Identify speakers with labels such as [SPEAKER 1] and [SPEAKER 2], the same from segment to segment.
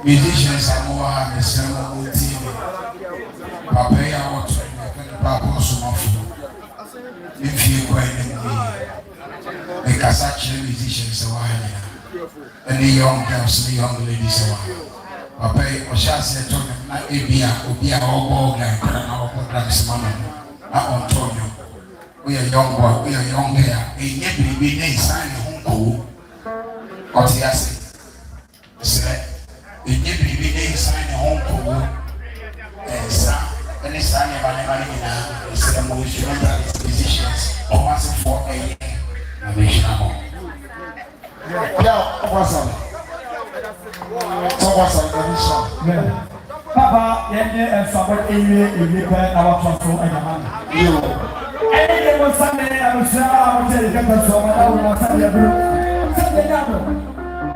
[SPEAKER 1] Musicians are more than Aseibu TV. Papa, I want to if you go in the Kasachi musicians, and the young girls, the young ladies. Papa, I shall say to them, not Ebia, or programs, Mamma, Antonio. We are young boy, we are young here. We need to be sign home. What he has said. We need to be sign home and it's time it's the most musicians almost for a year.
[SPEAKER 2] Papa, and support our transfer and a man. Any was Sunday, I will say, I will tell you that I will not tell you. Sunday,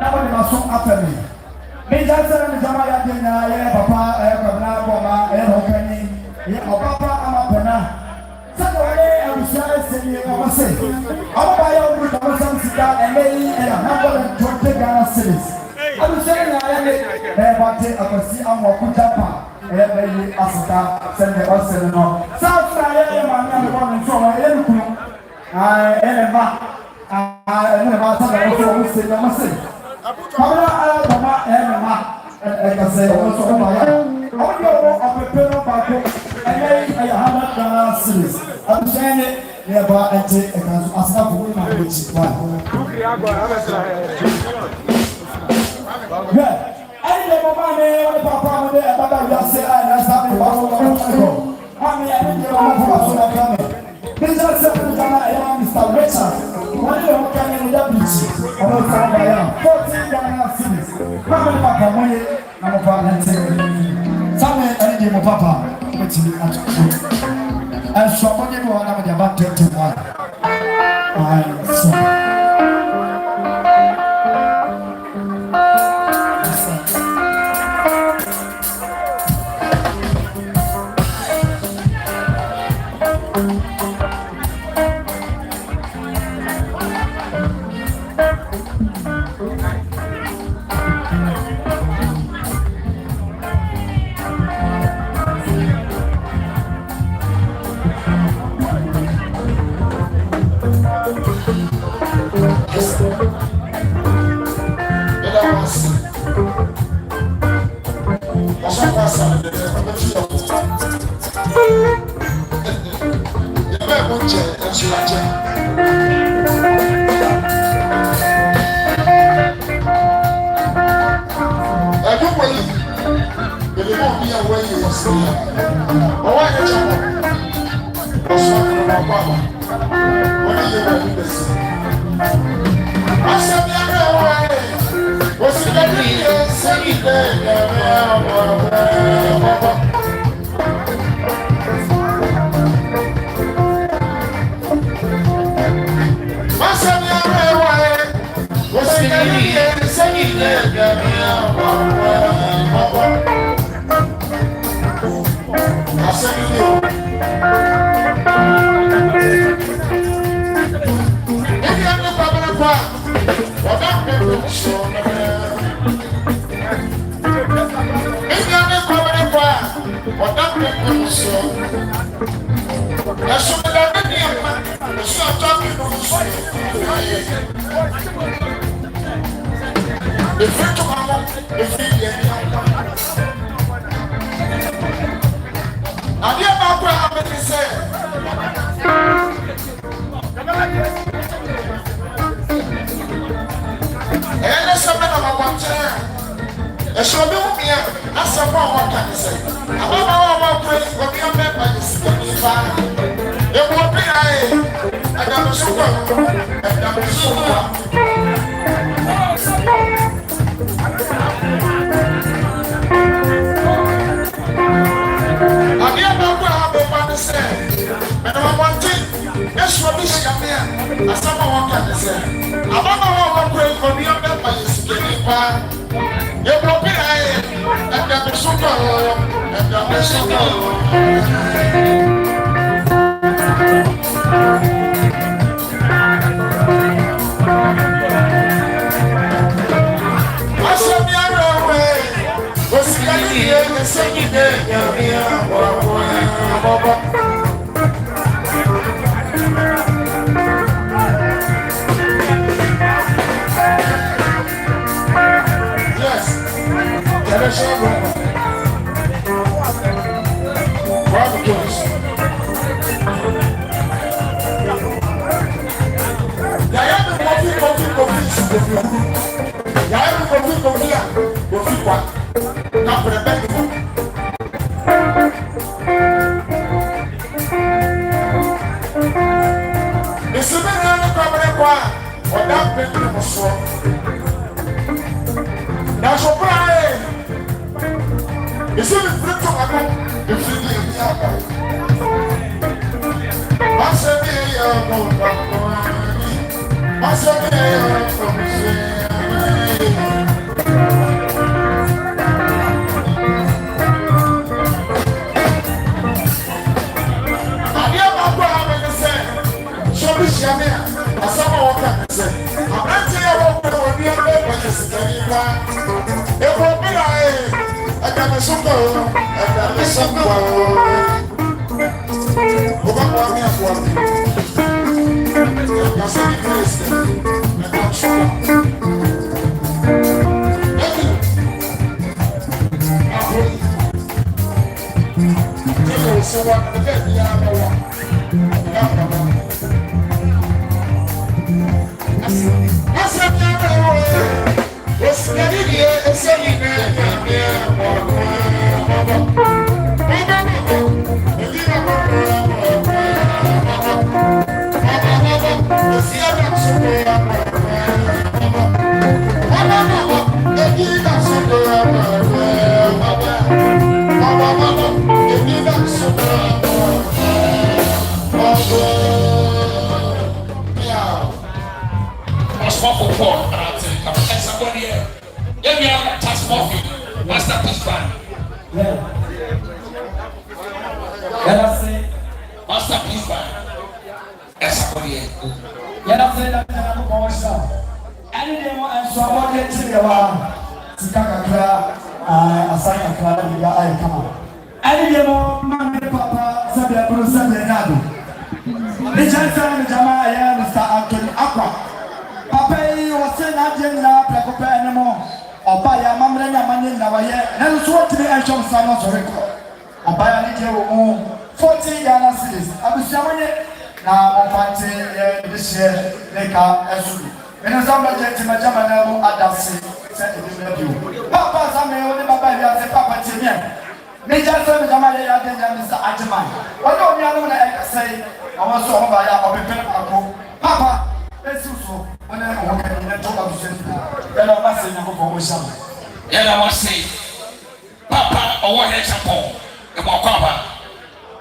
[SPEAKER 2] nobody must come after me. Major Jamaya Dina, Papa, Papa, and Papa, Amapana. Saturday, I will say, I will say, I'll buy out with some cigar and lay and 120 Ghana cities. I will say, I can see Amoako Japa, and Africa, send the Arsenal. South Korea, I'm one from my I am a Papa, and I say, also, I know of a pair of back, and I have series. I'm saying it nearby and take a chance as a woman, which is one. I never mind, Papa, I say, I have a I mean, I don't know. Mr. Richard, one year who came in the beach, I was found by 14 Ghana cities. Mamma Papa, money, I'm a father. Somewhere I give my papa, which is actually. And somebody who are about 21. I saw. Me just say me jama ya den ya Mr. Ajiman. What do you know na say? I want so ba ya obi pe ako. Papa, esuso. When I walk in the top of the city. And I must say na ko mo shama.
[SPEAKER 1] Ya na wa say. Papa, owo he chapo. E mo kwaba.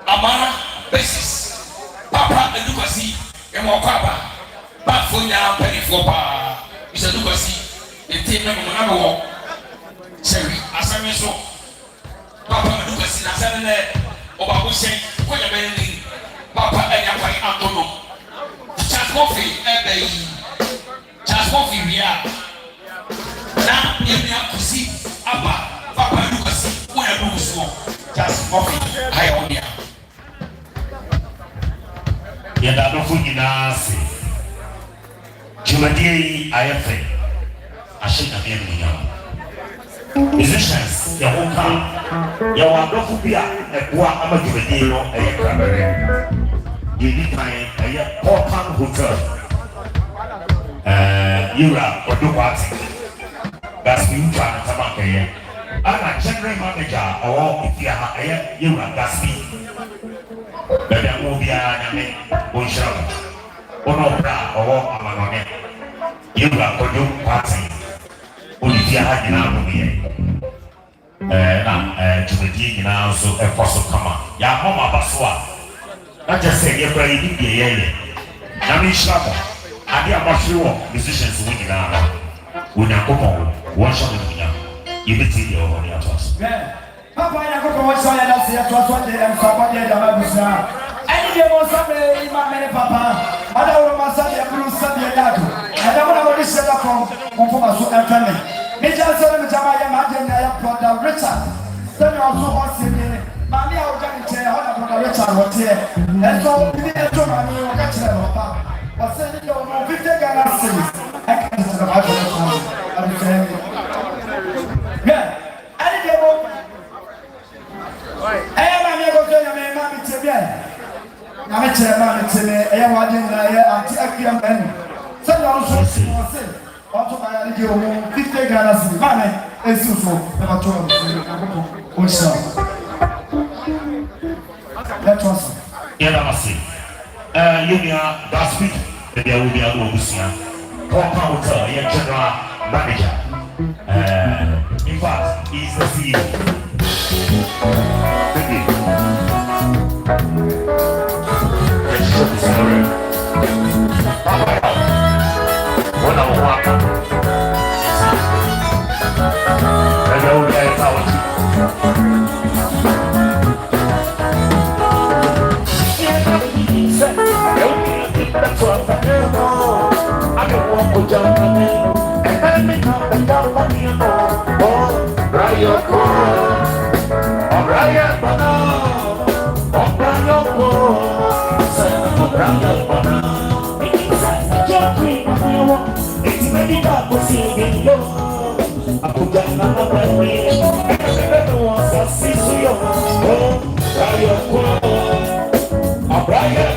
[SPEAKER 1] Amara basis. Papa edukasi e mo kwaba. Baffour nya penifo pa. Isa edukasi. E team na mo na wo. Seri asame so. Papa edukasi na sene le oba bo shen ko ya be ni. Papa enya kwai antono. Charles Coffee ebe yi. Charles Coffee wia. Na yemia kusi aba. Papa edukasi wo ya do so. Charles Coffee haya onia.
[SPEAKER 3] Yada do fugina se. Jumadie ayefe. Ashina bien munya. Musicians ya hoka ya wadofu bia eboa ama jumadie no ayekra. Yedi kan aye Kwarteng hotel. Yura Odehyie That's me trying to come here. I'm a general manager or if you have a Yura Gaspi. Baby, I'm going to be a Bonsham. Onobra or Amanone. Yura Kwarteng. Odehyie had an here. To the dig now, so a fossil come up. Ya Homa Baswa. I just say you're very big. Nami Shaba. I be a sure musicians winning now. When I come on, one shot in the you be TV or on your toss.
[SPEAKER 2] Papa, I go to watch all that. See, I trust what they have covered there. Any day was Sunday, my many papa. I don't know my Sunday, I will Sunday. I don't know what this set up from Kumasi Musicians. Major Solomon Jamaya Martin, I have got the Richard. Then you also want to see Mammy, I will get in chair. How about Richard? What's here? And so, we need to money or get to them. I said, you know, 50 Ghana cedis. I can't say about it. I'm saying, yeah. I didn't know. I am a go to your mammy to be. I'm a chairman to me. I am watching the young men. So, you also say, also, I give you 50 Ghana cedis. Mammy, and so, never told me. That's awesome.
[SPEAKER 3] Yeah, I see. You are last week. There will be a little busia. Kwarteng Hotel, your general manager. In fact, he's the CEO. Thank you. Let's show the story. When I walk up, and I will get out. That's what I know. I don't want to jump on it. And then we come and jump on you. Oh, Brian, oh, Brian, oh, Brian, son of Brian, it's jumping. It's many people singing yo. I put down on my way. And everyone wants to see you. Oh, Brian, oh, Brian,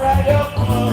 [SPEAKER 3] Right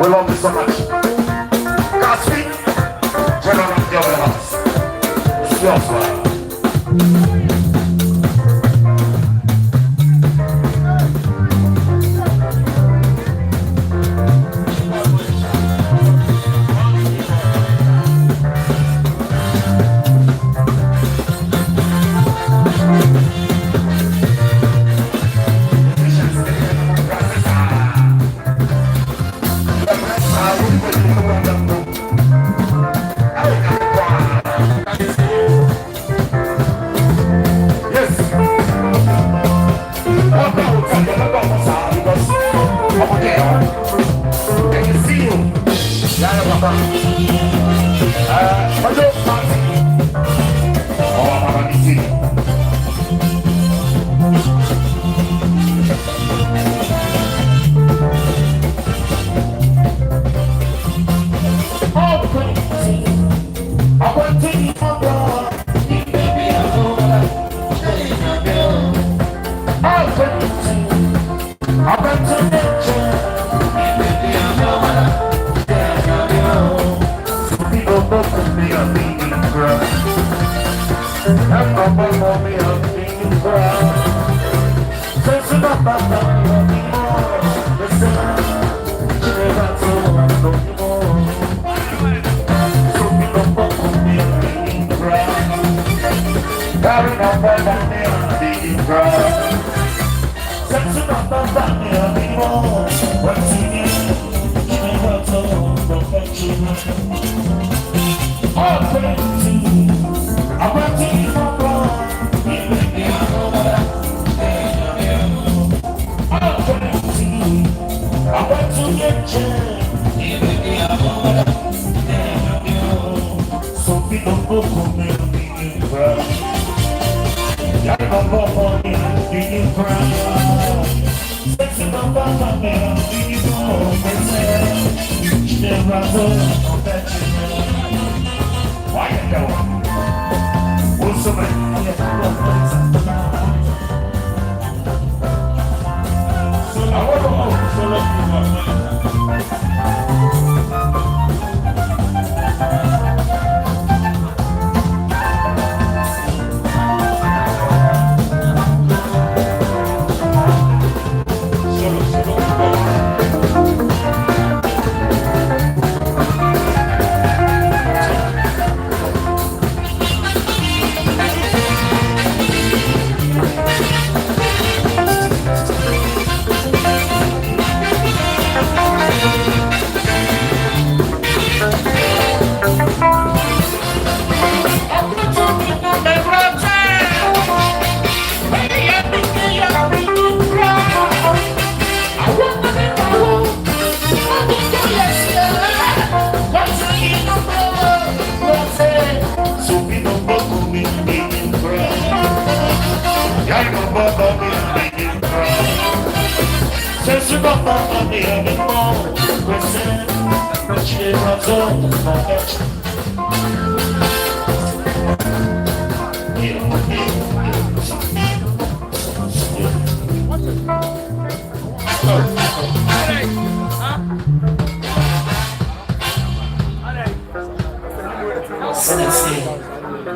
[SPEAKER 3] We love you so much. Cassie, General of the House. It's your fire.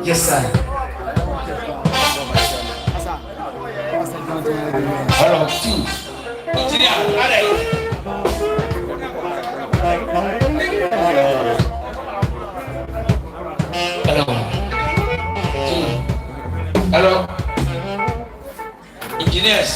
[SPEAKER 4] Yes, sir. Hello, two. Hello. Engineers,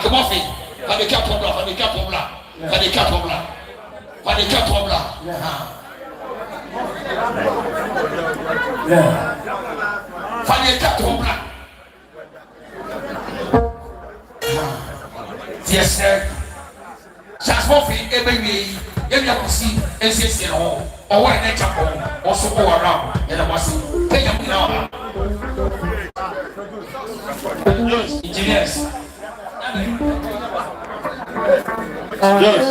[SPEAKER 4] Amoako, fabriquer pour blanc, fabriquer pour blanc, fabriquer pour blanc, fabriquer pour blanc. Fabriquer pour blanc. Yes, sir. Transforming every way. Every I see, NCC or what an example, also go around, and I must take them now. Engineers. Yes.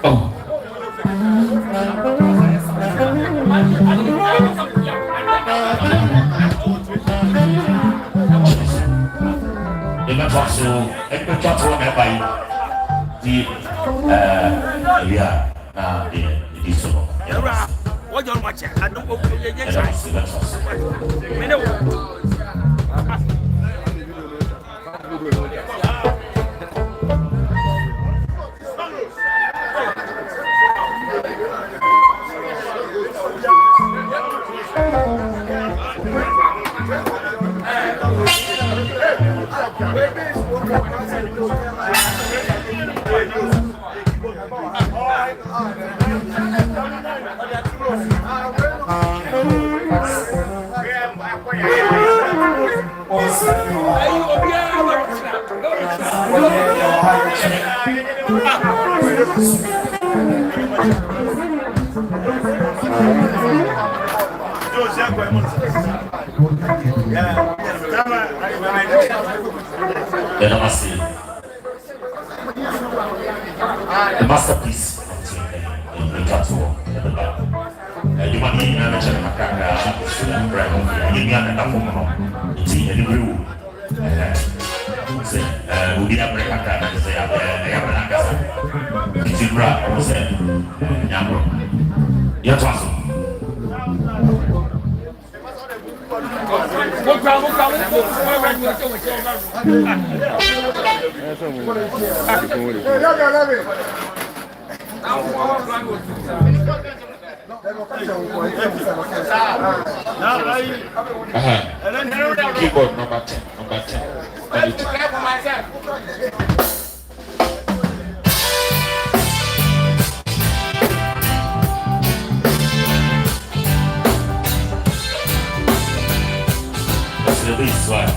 [SPEAKER 4] Oh. So, I'm going to talk about the what you're watching, I don't know. The masterpiece in the castle. You want to know the keyboard number 10. This one.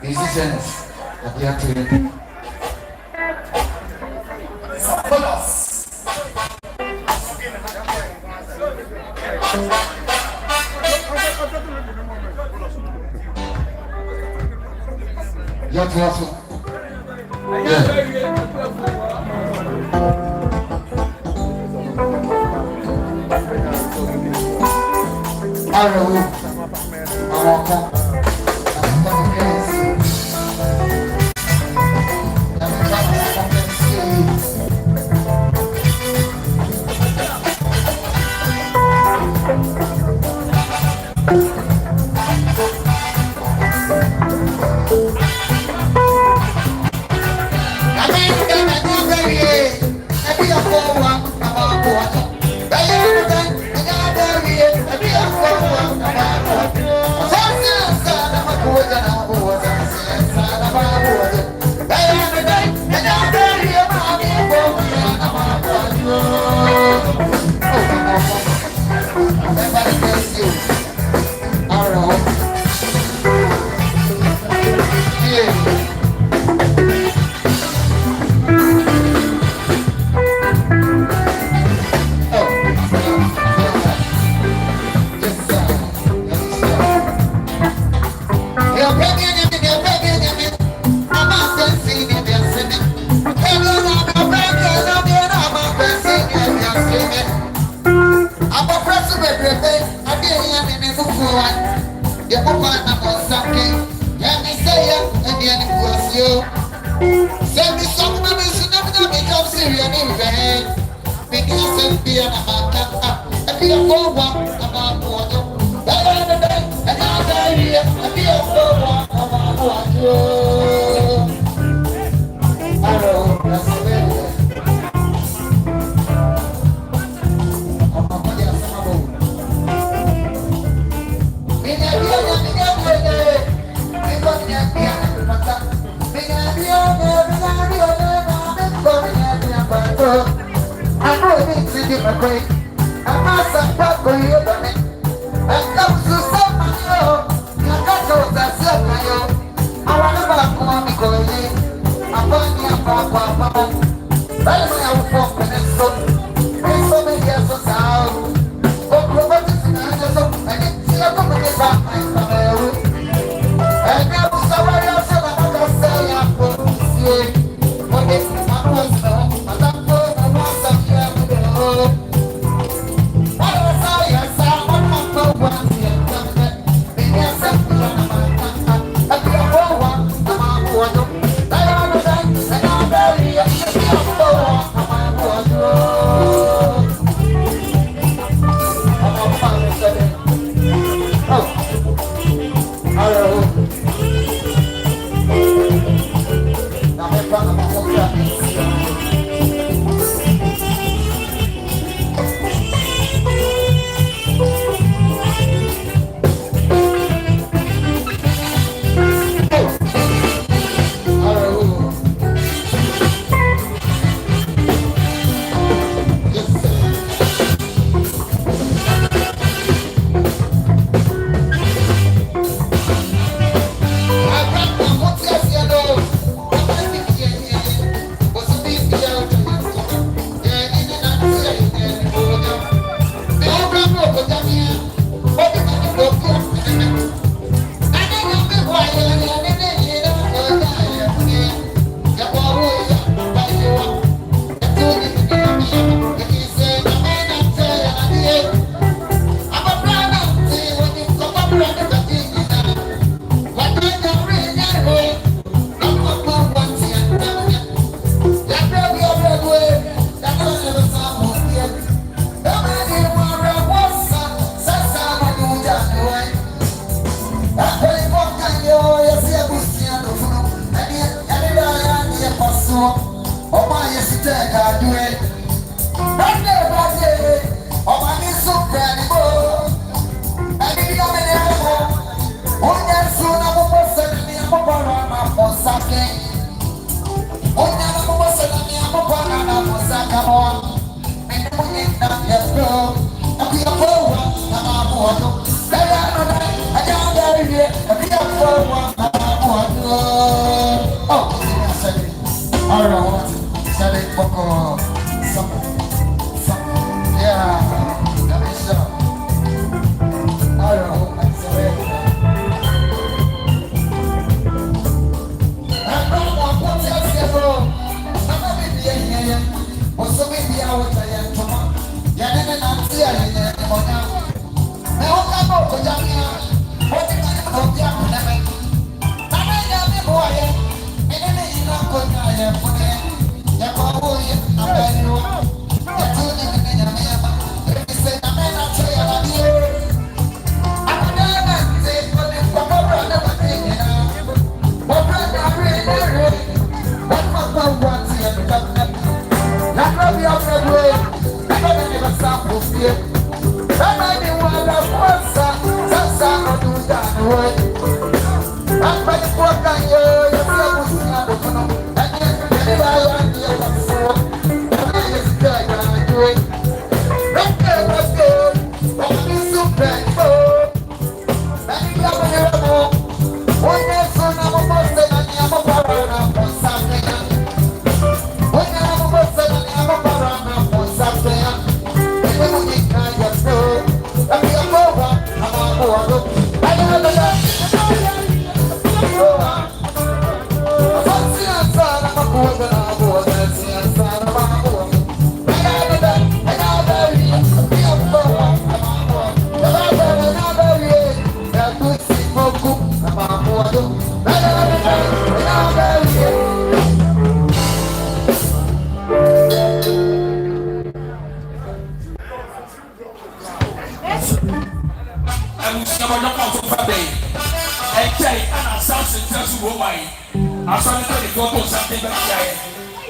[SPEAKER 1] Musicians, Yes,
[SPEAKER 5] Amoako.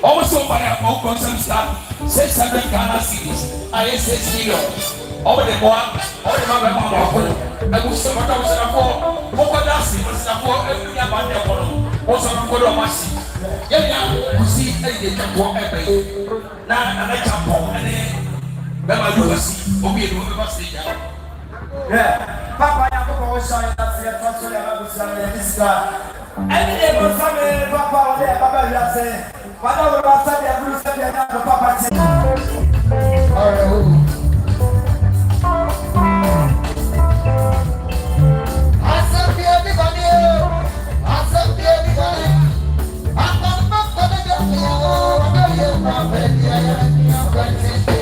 [SPEAKER 4] Also, by a more concern staff, 600 Ghana cedis. I say million. Over the one, all the mother, I was so much for Kwadaso, for every man, also for the machine. Yeah, you see, they can walk every now, and I jump on and then I do see, or we do the must.
[SPEAKER 2] Yeah, Papa, I have always showing that we are transferring our son. Any day, family, Papa, Papa, you say. Pada berasa dia belum sedia nak Papa cik. Asal dia di bani, asal dia di bani. Akan mampu dia dia, dia mampu dia yang bercita.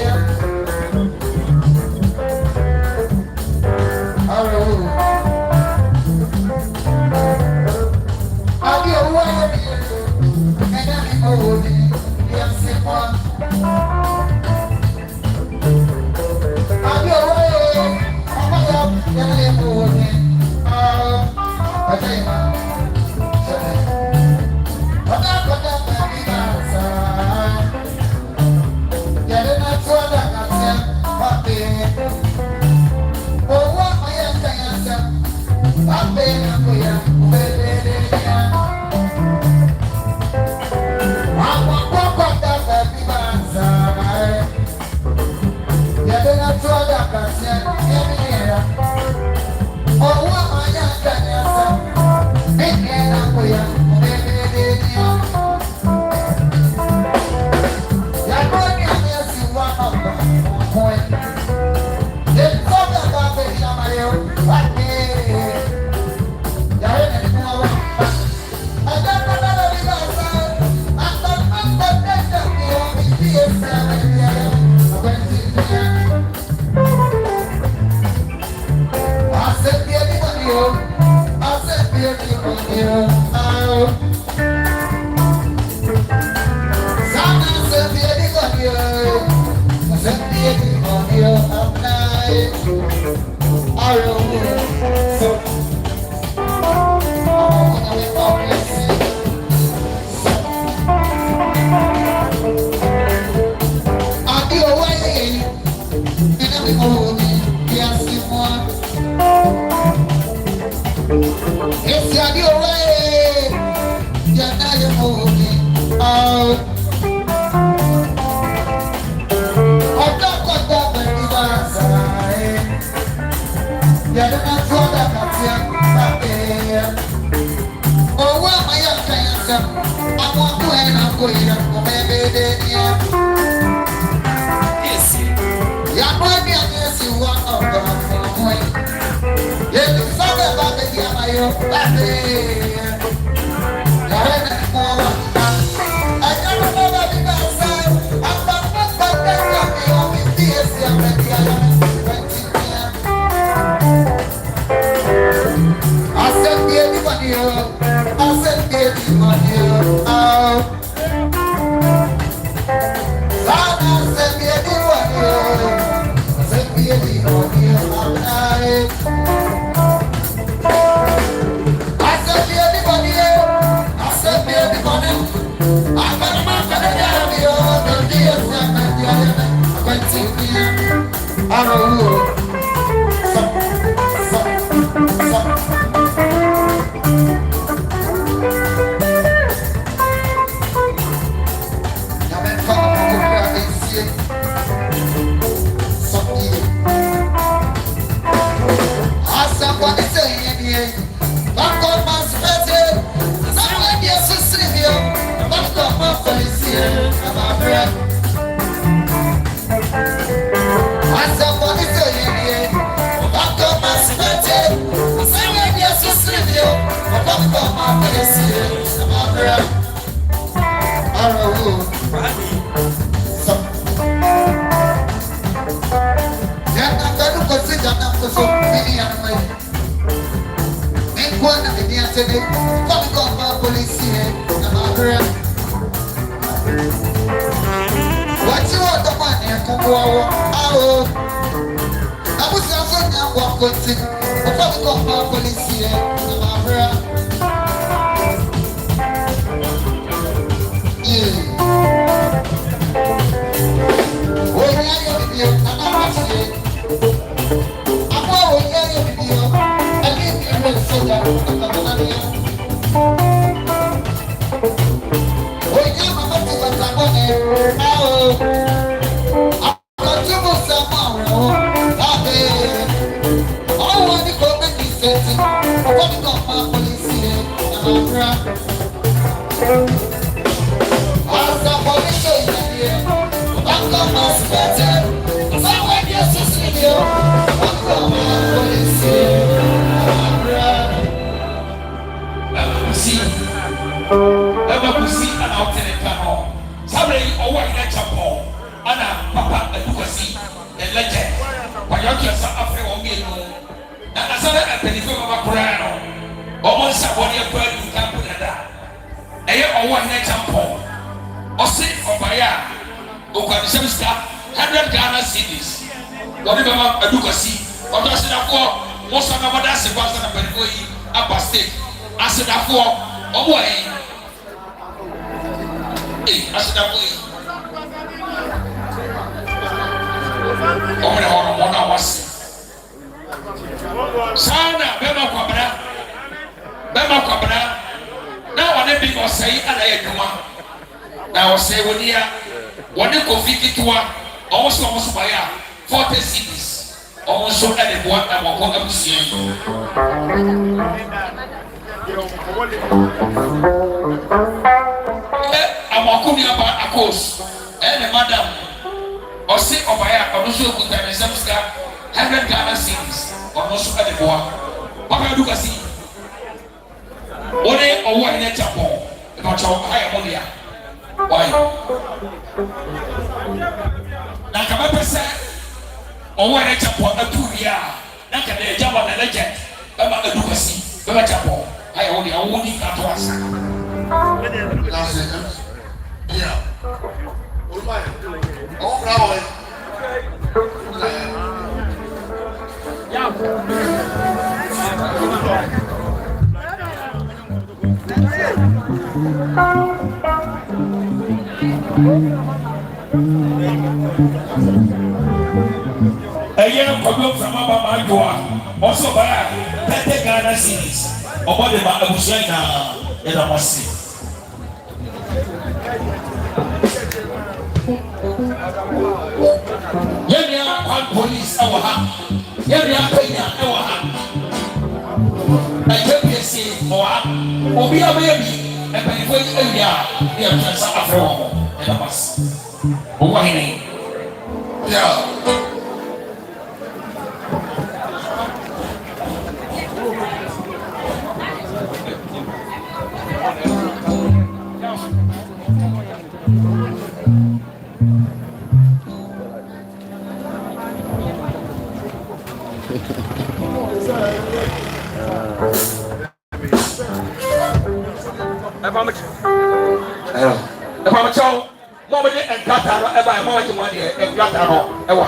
[SPEAKER 4] Amoako ni aba akos. Madam. Ose obaya onusu okuta me semska 100 Ghana cedis. Onusu ka de boa. Papa du kasi. Ode owo ene chapo. E ma chawo haya mo dia. Why? Na kama pesa owo ene chapo atu bia. Na ka de jaba na legend. Ba ma du kasi. Ba chapo. Haya wo dia wo ni ka to asa.
[SPEAKER 5] Yeah. Oh, bravo.
[SPEAKER 4] Again, come from Mama Joa. Also, by 30 Ghana cedis. About the Abushana and Amasi. Yenya kwa police awa ha. Yenya penya awa ha. Na JPC owa. Obi abayebi e penifo ewia e atsa afro ho. E da bas. Owa hene. Yeah. Mama and Cataro, ever a moment money and Cataro, ever.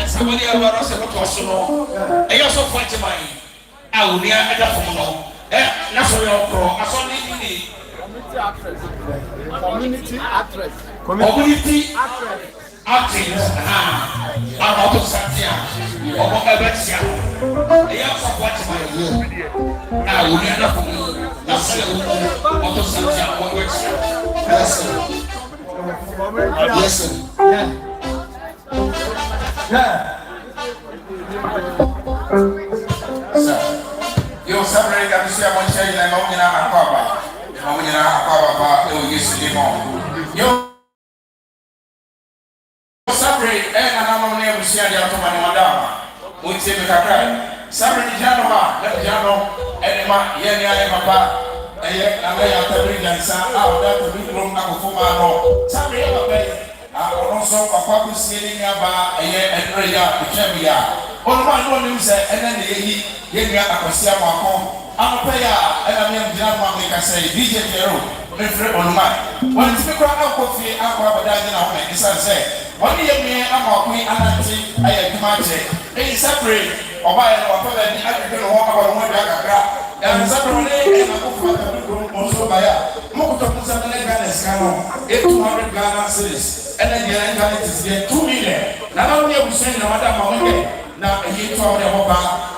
[SPEAKER 4] Somebody ever was a personal. I also fight my out near at the phone. National Pro, I saw the community actress. Community actress. Amoako Santia. Oheneba. I also fight my out near the phone. Amoako Santia. Yes, sir. Yeah. Sir, you're suffering at the same time. I'm not going to you're suffering, and I'm not going to see the automatic madam. We say, suffering, Janova, let Jano, and Papa, and yet I'm going to bring and sound out that the big room of Fumano. Suffering, also Papa Sailing about a year and Raya, on one news and then the Yenia Akosia Mako, Amapaya, and I mean, Jama, make I say, DJ Jero, Mefre on my. When it's the crowd of coffee, Aqua Badana, and say, 1 year, Amoako, Anati, I am they separate, or buy a water and I can walk about one Yaka. And separately, and I go for also by Mokoto Ghana, 800 Ghana cities, and then the Ghana is 2 million. Now, we are saying, now, a year to our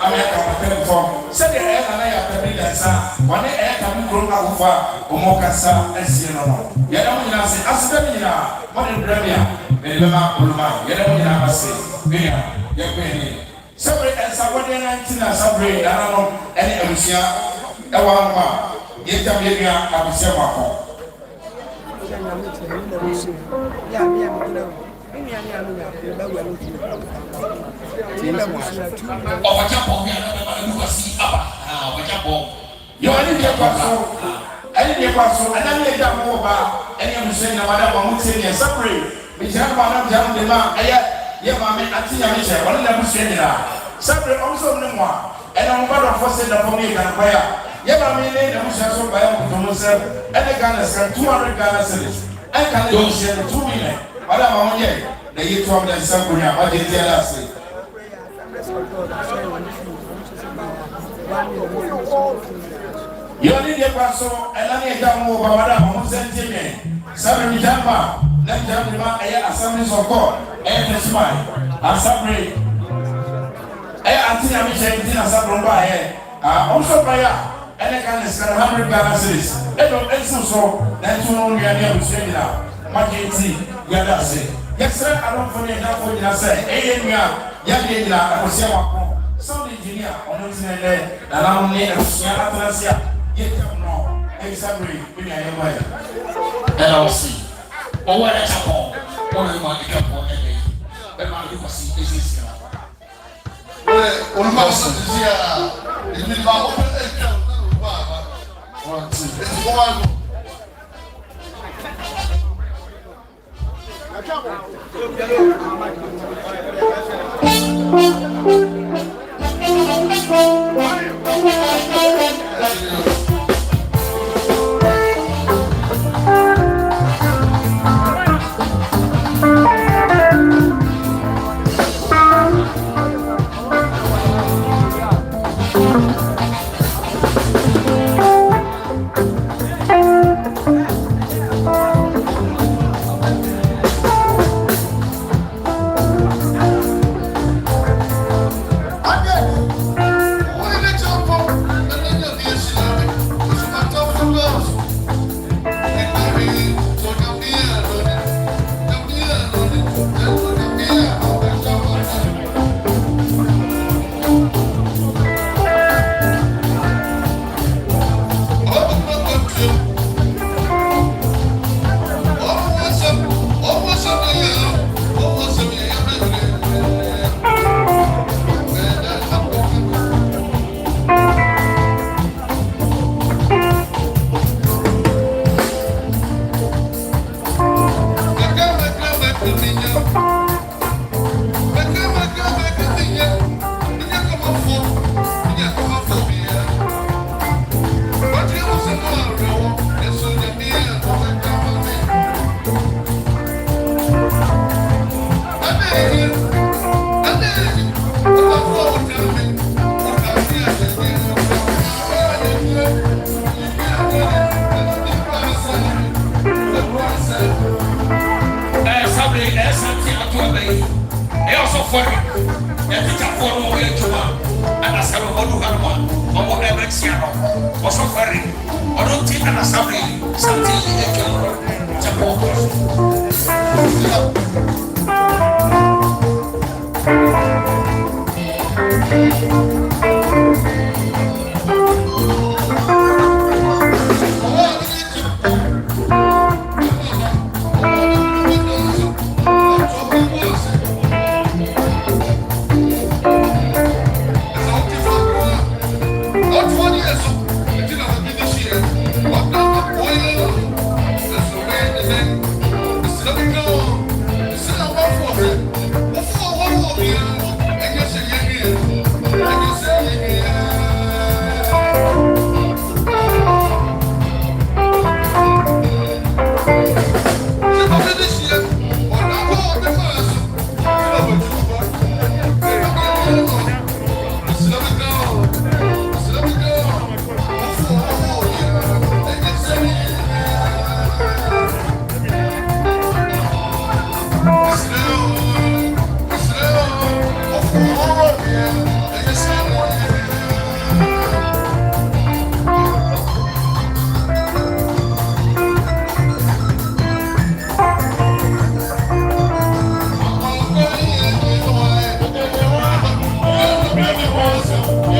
[SPEAKER 4] American form. Said the air and I have to be that, sir. 1 air can be grown out for Omokasa and Sierra. Yadamina say, Asabina, one in Premier, Melema, Ulma, Yadamina say, Via, Yapeni. Separate and somebody 19 and separate, I don't know any Lucia, Ewa, Yetamia, Abisema. Yeah, mammy, I think I'm here. One of them was saying that. Separate also no more. And I'm going to force it upon me and fire. Yeah, mammy, they was also by myself. And the Ghana sent 200 Ghana cities. I can't do 2 million. But I'm on yet. The year 12 and Sabrina, what did they last say? You only get so, and I need to move over Madame Sentiment. Sabrina Jamba. Let them assemblies of God, and the smile, and Sabri. I think I'm changing a Sabromba here. Also, by and I can spend 100 Ghana cities. And so, that's one we are near to say now. Marketing, Yadase. Yes, sir, I don't forget that for you. I say, Yadina, I was here. Some engineer on the internet, and I'm near to Sianasia. Yet, no, and Sabri, we are away. And I'll see. Or what a chapel, or I want to come for any. But my Kumasi is here. Well, most of the year, it's been about one, two, it's one.
[SPEAKER 3] Many was